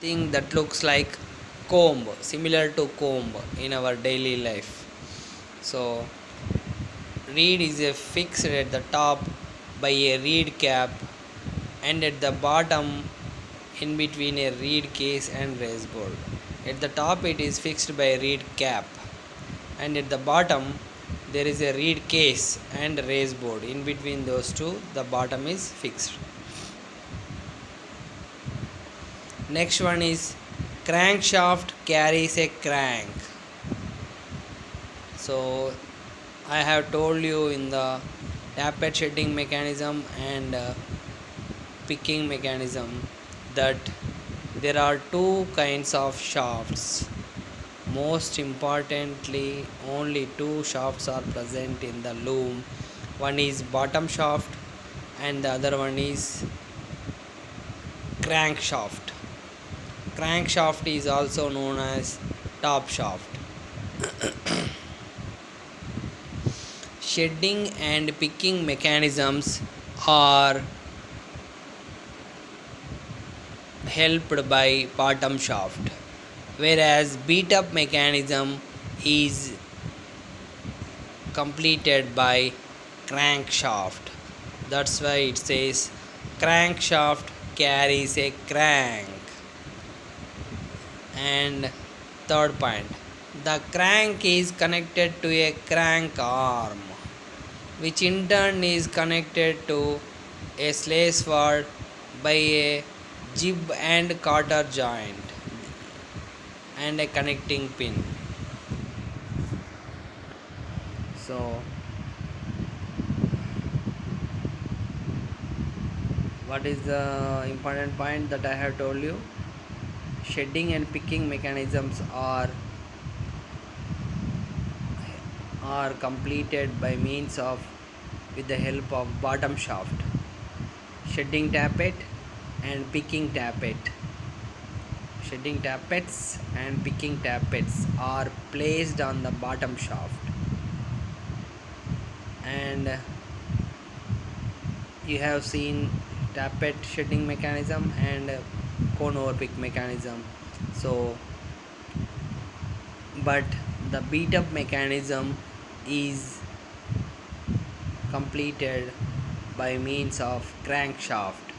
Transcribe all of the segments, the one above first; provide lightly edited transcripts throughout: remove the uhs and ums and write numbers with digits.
thing that looks like comb, similar to comb in our daily life. So reed is a fixed at the top by a reed cap, and at the bottom in between a reed case and race board. At the top it is fixed by a reed cap, and at the bottom there is a reed case and race board. In between those two, the bottom is fixed. Next one is crankshaft carries a crank. So I have told you in the tappet shedding mechanism and picking mechanism that there are two kinds of shafts. Most importantly, only two shafts are present in the loom. One is bottom shaft and the other one is crankshaft. Crankshaft is also known as top shaft. Shedding and picking mechanisms are helped by bottom shaft, whereas beat up mechanism is completed by crankshaft. That's why it says crankshaft carries a crank. And third point, the crank is connected to a crank arm, which in turn is connected to a sleigh sword by a jib and cotter joint and a connecting pin. So what is the important point that I have told you? Shedding and picking mechanisms are completed by means of with the help of bottom shaft. Shedding tappet and picking tappet. Shedding tappets and picking tappets are placed on the bottom shaft, and you have seen tappet shedding mechanism and cone over pick mechanism. So but the beat up mechanism is completed by means of crankshaft,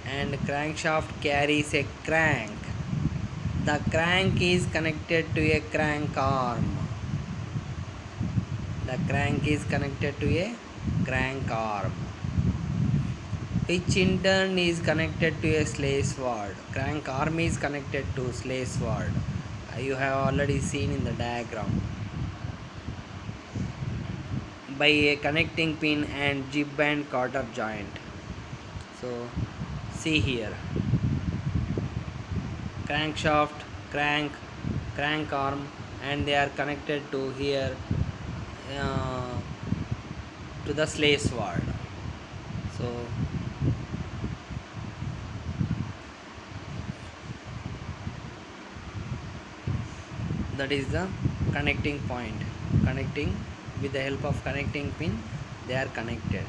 and crankshaft carries a crank. The crank is connected to a crank arm. The crank is connected to a crank arm, which in turn is connected to a sleigh sword. Crank arm is connected to sleigh sword. You have already seen in the diagram by a connecting pin and jib and cotter joint. So see here, crankshaft, crank arm, and they are connected to here uh, to the sleigh sword. So that is the connecting point. Connecting with the help of connecting pin, they are connected.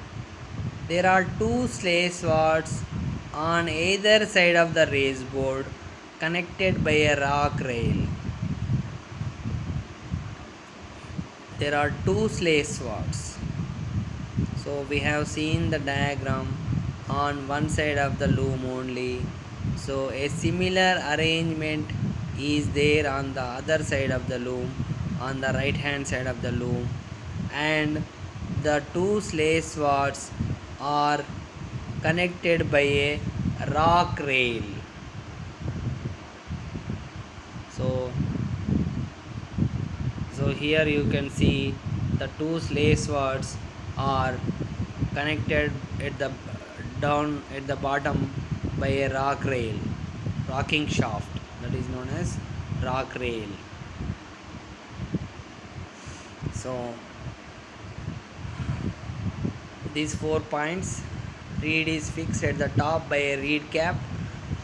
There are two sleigh swords on either side of the race board connected by a rock rail. There are two sleigh swords. So we have seen the diagram on one side of the loom only. So a similar arrangement is there on the other side of the loom, on the right hand side of the loom, and the two sleigh swords are connected by a rock rail. So here you can see the two sleigh swords are connected at the down at the bottom by a rock rail, rocking shaft, that is known as rock rail. So these 4 points, reed is fixed at the top by a reed cap,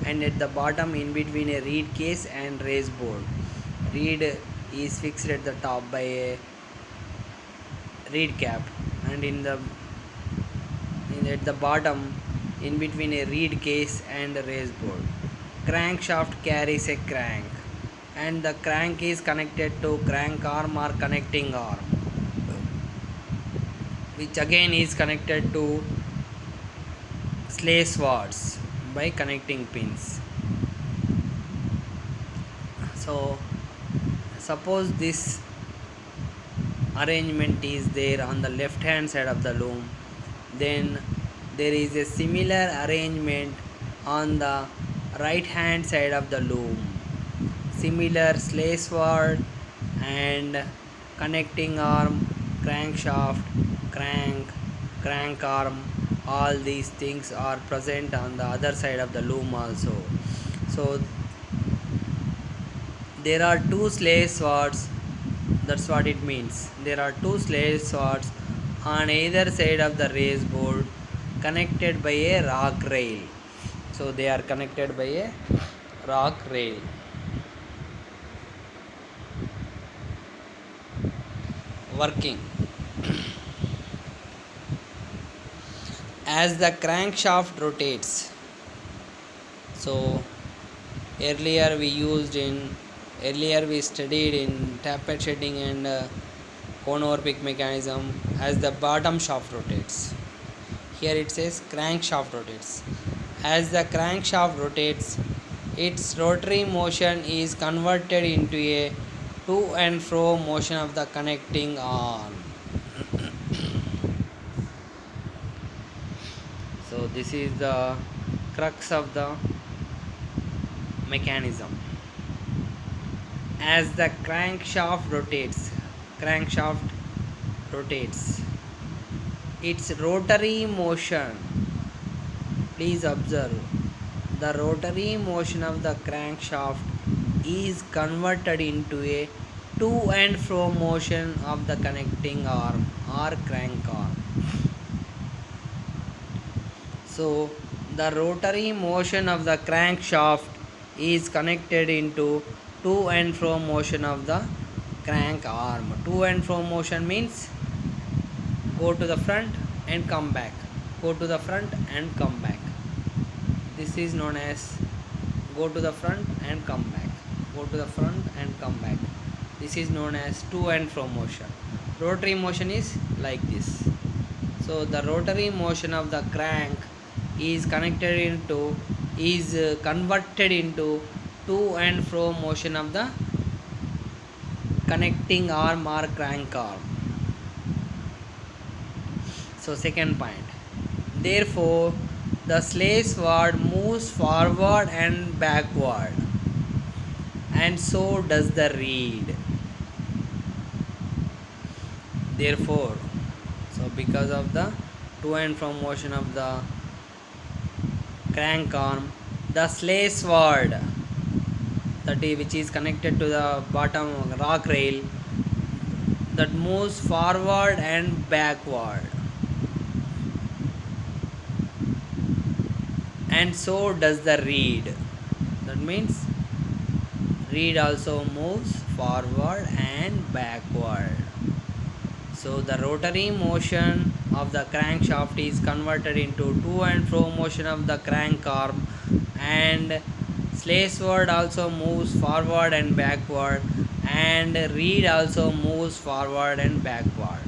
and at the bottom in between a reed case and race board. Reed is fixed at the top by a reed cap, and at the bottom in between a reed case and a race board. crankshaft carries a crank, and the crank is connected to crank arm or connecting arm, which again is connected to sleigh swords by connecting pins. So suppose this arrangement is there on the left hand side of the loom, then there is a similar arrangement on the right hand side of the loom. Similar sleigh sword and connecting arm, crankshaft, crank arm, all these things are present on the other side of the loom also. So there are two sleigh swords. That's what it means. There are two sleigh swords on either side of the race board, connected by a rock rail. So they are connected by a rock rail. Working. As the crankshaft rotates, so earlier we studied in taper shedding and cone over peak mechanism. As the bottom shaft rotates, here it says crankshaft rotates. As the crankshaft rotates, its rotary motion is converted into a to and fro motion of the connecting arm. So this is the crux of the mechanism. As the crankshaft rotates, its rotary motion, please observe, the rotary motion of the crankshaft is converted into a to and fro motion of the connecting arm or crank arm. So the rotary motion of the crankshaft is connected into to and fro motion of the crank arm. To and fro motion means go to the front and come back, go to the front and come back. This is known as go to the front and come back, go to the front and come back. This is known as to and fro motion. Rotary motion is like this. So the rotary motion of the crank is converted into to and fro motion of the connecting arm or crank arm. So second point, therefore the sleigh sword moves forward and backward, and so does the reed. Therefore, so because of the to and fro motion of the crank arm, the sleigh sword, which is connected to the bottom rock rail, that moves forward and backward, and so does the reed. That means reed also moves forward and backward. So the rotary motion of the crankshaft is converted into to and fro motion of the crank arm, and sleigh sword also moves forward and backward, and reed also moves forward and backward.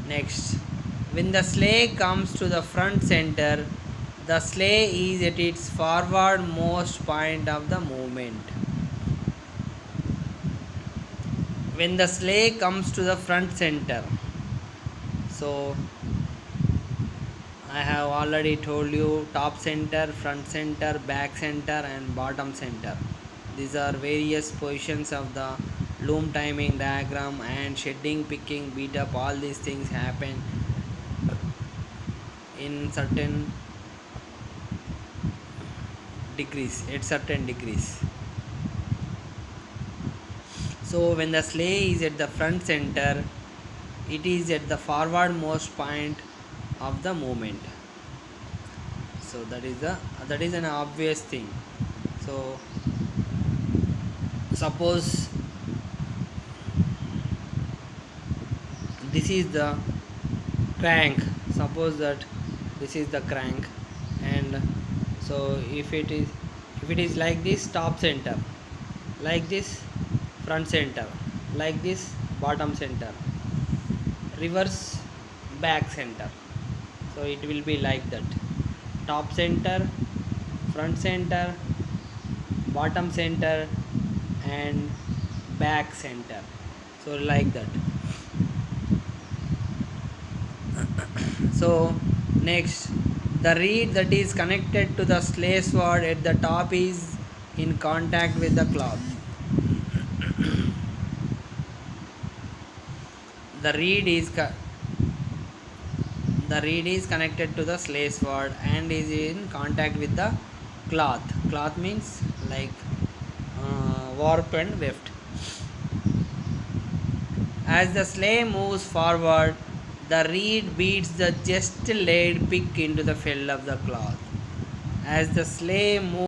Next, when the sleigh comes to the front center, the sleigh is at its forwardmost point of the movement. When the sleigh comes to the front center, so I have already told you top center, front center, back center and bottom center. These are various positions of the loom timing diagram, and shedding, picking, beat up, all these things happen in certain degrees, at certain degrees. So when the sleigh is at the front center, it is at the forwardmost point of the movement. So that is an obvious thing. So suppose this is the crank, suppose that this is the crank, and so if If it is like this, top center, like this, front center, like this, bottom center, reverse, back center. So it will be like that: top center, front center, bottom center, and back center. So like that. So next, the reed that is connected to the slave sword at the top is in contact with the cloth. The reed is the reed is connected to the slave sword and is in contact with the cloth. Cloth means like warp and weft. As the slave moves forward, the reed beats the just laid pick into the fell of the cloth. As the slave moves